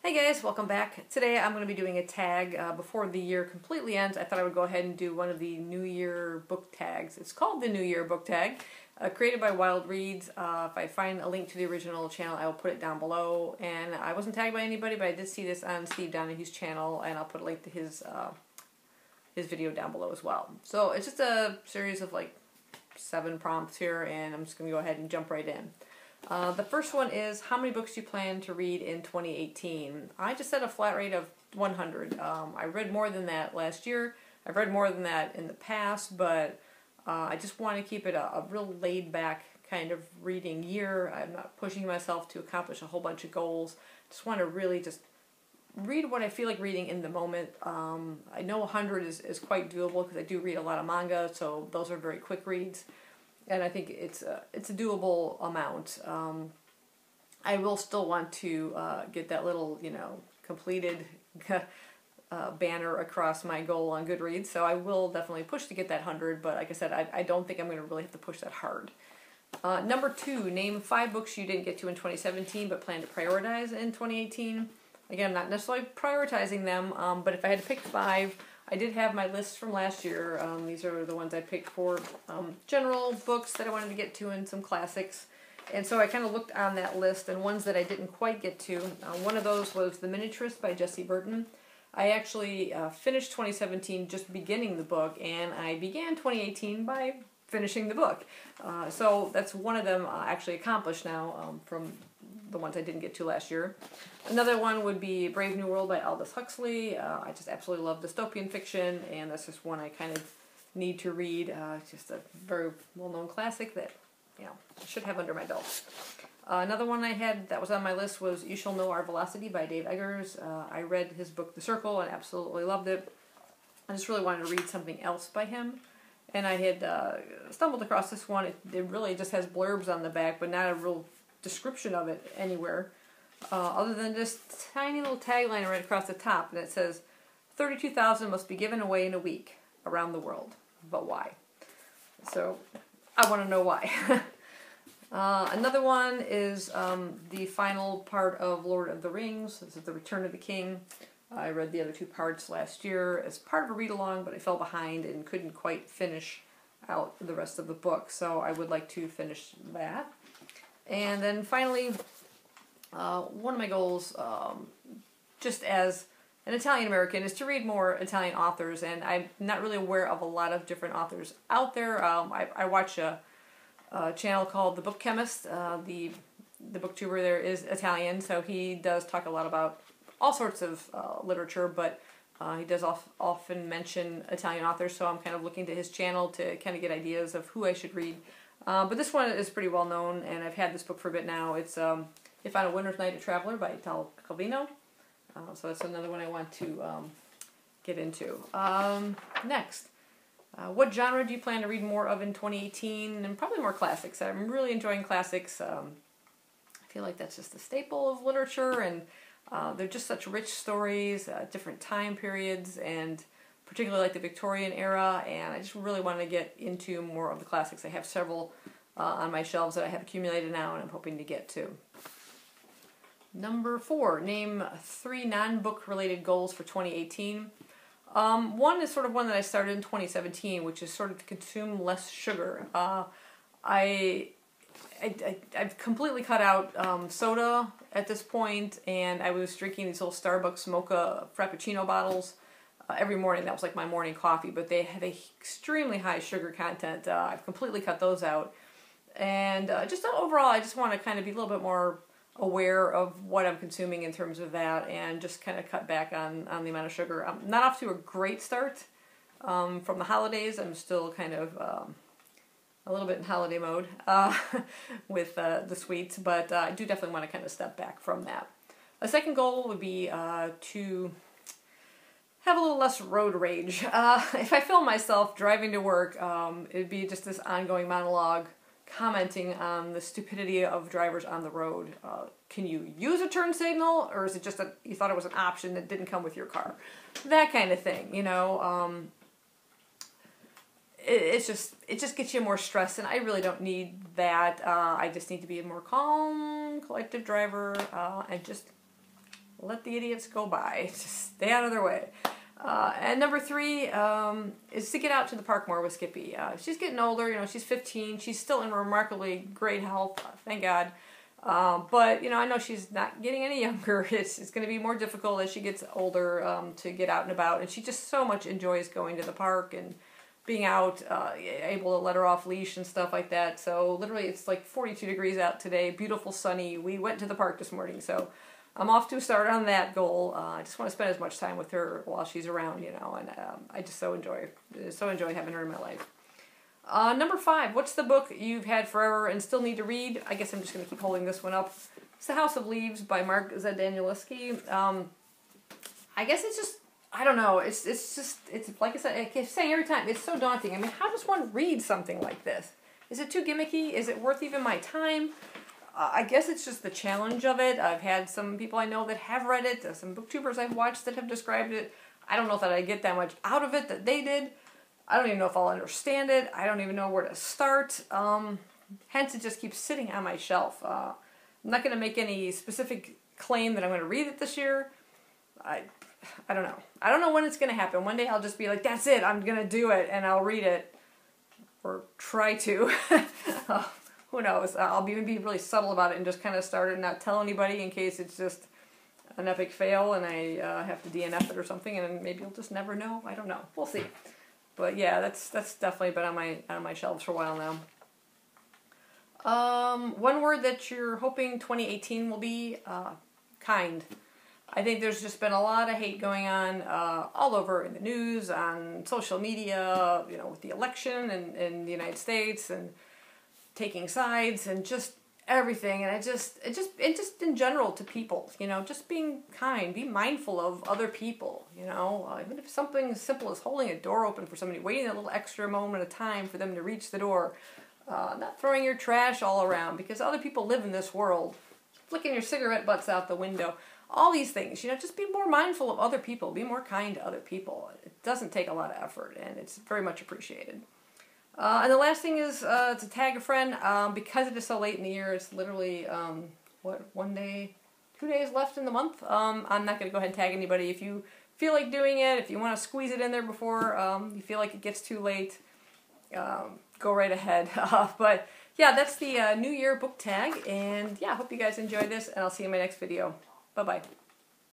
Hey guys, welcome back. Today I'm going to be doing a tag before the year completely ends. I thought I would go ahead and do one of the New Year book tags. It's called the New Year book tag, created by Wild Reads. If I find a link to the original channel, I will put it down below. And I wasn't tagged by anybody, but I did see this on Steve Donahue's channel, and I'll put a link to his video down below as well. So it's just a series of like 7 prompts here, and I'm just going to go ahead and jump right in. The first one is, how many books do you plan to read in 2018? I just set a flat rate of 100. I read more than that last year. I've read more than that in the past, but I just want to keep it a real laid-back kind of reading year. I'm not pushing myself to accomplish a whole bunch of goals. Just want to really just read what I feel like reading in the moment. I know 100 is quite doable because I do read a lot of manga, so those are very quick reads. And I think it's a doable amount. I will still want to get that little, completed banner across my goal on Goodreads. So I will definitely push to get that 100. But like I said, I don't think I'm going to really have to push that hard. Number 2, name 5 books you didn't get to in 2017 but plan to prioritize in 2018. Again, I'm not necessarily prioritizing them, but if I had to pick 5, I did have my list from last year. These are the ones I picked for general books that I wanted to get to and some classics. And so I kind of looked on that list, and ones that I didn't quite get to. One of those was The Miniaturist by Jessie Burton. I actually finished 2017 just beginning the book, and I began 2018 by finishing the book. So that's one of them actually accomplished now from the ones I didn't get to last year. Another one would be Brave New World by Aldous Huxley. I just absolutely love dystopian fiction, and that's just one I kind of need to read. It's just a very well-known classic that, I should have under my belt. Another one I had that was on my list was You Shall Know Our Velocity by Dave Eggers. I read his book The Circle and absolutely loved it. I just really wanted to read something else by him. And I had stumbled across this one. It really just has blurbs on the back, but not a real description of it anywhere, other than this tiny little tagline right across the top, and it says, 32,000 must be given away in a week around the world, but why? So I want to know why. Another one is the final part of Lord of the Rings. This is The Return of the King. I read the other 2 parts last year as part of a read-along, but I fell behind and couldn't quite finish out the rest of the book, so I would like to finish that. And then finally, one of my goals, just as an Italian-American, is to read more Italian authors, and I'm not really aware of a lot of different authors out there. I watch a channel called The Book Chemist. The booktuber there is Italian, so he does talk a lot about all sorts of literature, but he does often mention Italian authors, so I'm kind of looking to his channel to kind of get ideas of who I should read. But this one is pretty well known, and I've had this book for a bit now. It's If on a Winter's Night a Traveler by Italo Calvino. So that's another one I want to get into. Next, what genre do you plan to read more of in 2018? And probably more classics. I'm really enjoying classics. I feel like that's just a staple of literature, and they're just such rich stories, different time periods, and particularly like the Victorian era, and I just really want to get into more of the classics. I have several on my shelves that I have accumulated now, and I'm hoping to get to. Number 4, name 3 non-book related goals for 2018. One is sort of one that I started in 2017, which is sort of to consume less sugar. I've completely cut out soda at this point, and I was drinking these little Starbucks mocha frappuccino bottles every morning. That was like my morning coffee, but they had a extremely high sugar content. I've completely cut those out. And just overall, I just want to kind of be a little bit more aware of what I'm consuming in terms of that, and just kind of cut back on the amount of sugar. I'm not off to a great start from the holidays. I'm still kind of a little bit in holiday mode with the sweets, but I do definitely want to kind of step back from that. A second goal would be to have a little less road rage. If I film myself driving to work, it'd be just this ongoing monologue commenting on the stupidity of drivers on the road. Can you use a turn signal, or is it just that you thought it was an option that didn't come with your car? That kind of thing, it just gets you more stressed, and I really don't need that. I just need to be a more calm, collective driver, and just let the idiots go by. Just stay out of their way. And number 3 is to get out to the park more with Skippy. She's getting older, you know, she's 15. She's still in remarkably great health, thank God. But, you know, I know she's not getting any younger. It's going to be more difficult as she gets older to get out and about. And she just so much enjoys going to the park and being out, able to let her off leash and stuff like that. So literally it's like 42 degrees out today, beautiful, sunny. We went to the park this morning, so I'm off to a start on that goal. I just want to spend as much time with her while she's around, you know, and I just so enjoy having her in my life. Number 5, what's the book you've had forever and still need to read? I guess I'm just going to keep holding this one up. It's The House of Leaves by Mark Zadanielewski. I guess it's just, I don't know, it's like I said, I keep saying every time, it's so daunting. I mean, how does one read something like this? Is it too gimmicky? Is it worth even my time? I guess it's just the challenge of it. I've had some people I know that have read it, some booktubers I've watched that have described it. I don't know if that I get that much out of it that they did. I don't even know if I'll understand it. I don't even know where to start. Hence, it just keeps sitting on my shelf. I'm not going to make any specific claim that I'm going to read it this year. I don't know. I don't know when it's going to happen. One day I'll just be like, that's it, I'm going to do it, and I'll read it. Or try to. Who knows? I'll be really subtle about it and just kind of start it and not tell anybody in case it's just an epic fail and I have to DNF it or something, and then maybe you'll just never know. I don't know. We'll see. But yeah, that's definitely been on my shelves for a while now. One word that you're hoping 2018 will be, kind. I think there's just been a lot of hate going on all over in the news, on social media, you know, with the election in the United States and taking sides and just everything. And it just in general to people, you know, just being kind, be mindful of other people, you know, even if something as simple as holding a door open for somebody, waiting a little extra moment of time for them to reach the door, not throwing your trash all around because other people live in this world, flicking your cigarette butts out the window. All these things, you know, just be more mindful of other people. Be more kind to other people. It doesn't take a lot of effort, and it's very much appreciated. And the last thing is to tag a friend. Because it is so late in the year, it's literally, 2 days left in the month. I'm not going to go ahead and tag anybody. If you feel like doing it, if you want to squeeze it in there before you feel like it gets too late, go right ahead. But yeah, that's the New Year book tag. And yeah, I hope you guys enjoyed this, and I'll see you in my next video. Bye-bye.